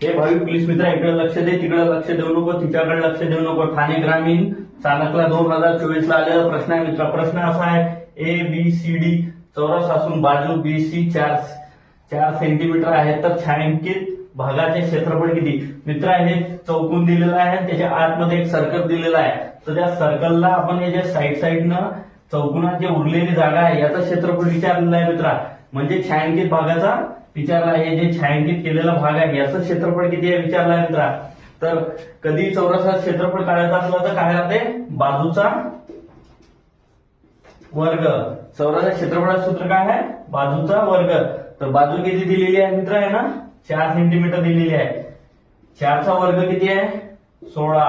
हे भावी पोलीस मित्र इकडे लक्ष दे, तिकडे लक्ष देऊ नको, तिच्याकडे लक्ष देऊ नको. ठाणे ग्रामीण चाणकला 2024 ला आलेला प्रश्न आहे मित्र. प्रश्न असा आहे, ए बी सी डी चौरस असून बाजू बी सी 4 सेंटीमीटर आहे, तर छायांकित भागाचे क्षेत्रफळ किती? मित्र हे चौकोन दिलेला आहे, त्याच्या आतमध्ये एक सर्कल दिलेला आहे. तर त्या सर्कलला आपण हे जे साईडनं चौकोनात जे उरलेली जागा आहे याचं क्षेत्रफळ विचारलेलं आहे मित्रा. म्हणजे छायांकित भागाचा विचारला आहे, जे छायांकित केलेला भाग आहे याचं क्षेत्रफळ किती आहे विचारला आहे मित्रा. तर कधी चौरसाचं क्षेत्रफळ काढायचं असलं तर काय लागते? बाजूचा वर्ग. चौरसाच्या क्षेत्रफळाचं सूत्र काय आहे? बाजूचा वर्ग. तर बाजू किती दिलेली आहे मित्र आहे ना? 4 सेंटीमीटर दिलेली आहे. 4 चा वर्ग किती आहे? 16.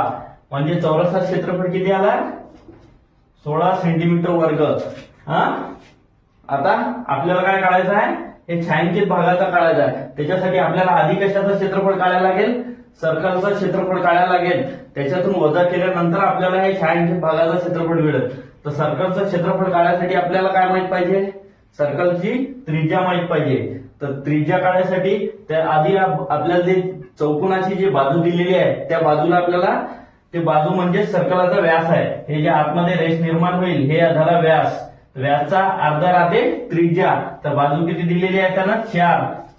म्हणजे चौरसाचं क्षेत्रफळ किती आला? 16 सेंटीमीटर वर्ग. आता आपल्याला काय काढायचं आहे? हे छायांकित भागाचा काढायचा आहे. त्याच्यासाठी आपल्याला आधी कशाचं क्षेत्रफळ काढायला लागेल? सर्कलचं क्षेत्रफळ काढायला लागेल. त्याच्यातून वजा केल्यानंतर आपल्याला हे छायांकित भागाचं क्षेत्रफळ मिळेल. तर सर्कलचं क्षेत्रफळ काढण्यासाठी आपल्याला काय माहित पाहिजे? सर्कलची त्रिज्या माहित पाहिजे. तर त्रिज्या काढण्यासाठी त्या आधी आपल्याला जे चौकोनाची जी बाजू दिलेली आहे त्या बाजूला आपल्याला ते बाजू म्हणजे सर्कलचा व्यास आहे. हे जे आतमध्ये रेष निर्माण होईल हे झाला व्यास. व्यासचा अर्धा राहते त्रिज्या. तर बाजू किती दिलेली आहे त्यांना?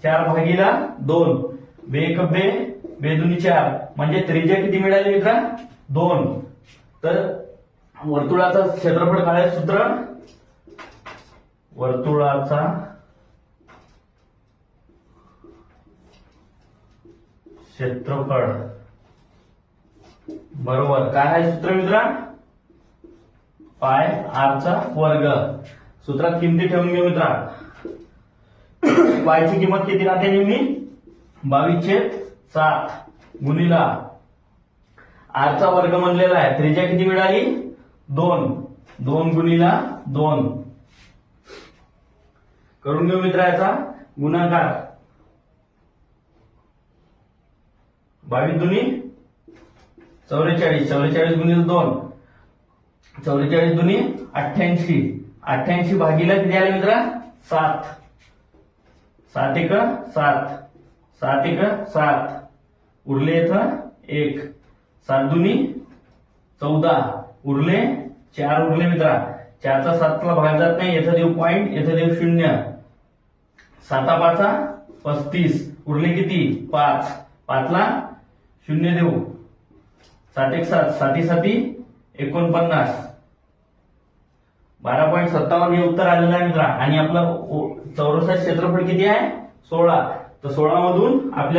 4 भागीला 2. बेक बे बेदुनी 4 म्हणजे त्रिज्या किती मिळाली मित्रा? 2. तर वर्तुळाचं क्षेत्रफळ काढायचं सूत्र, वर्तुळाचा क्षेत्रफळ बरोबर काय आहे सूत्र मित्रा? पाय आर चा वर्ग. सूत्रात किमती ठेवून घेऊ मित्रा. पायची किंमत किती राहते नेहमी? 22/7 गुणिला आर चा वर्ग म्हणलेला आहे. त्रिज्या किती मिळाली? 2 गुणिला 2 करून घेऊ मित्रा. याचा गुणाकार 22 दुनी 44 गुणिले 2 44 दुनी 88 भागीला किती आले मित्रा? 7 7 उरले इथं 1. 7 दुनी 14 उरले 4 उरले मित्रा. 4 चा 7 ला भाग जात नाही. इथं देऊ पॉइंट, इथं देऊ 0. 7 5 35 उरले किती? 5. 5 ला 0 देऊ. 7 1 7 7 49 12.57 हे उत्तर आलेलं आहे मित्रा. आणि आपलं चौरसाचं क्षेत्रफळ किती आहे? 16. तर 16 मधून आपल्या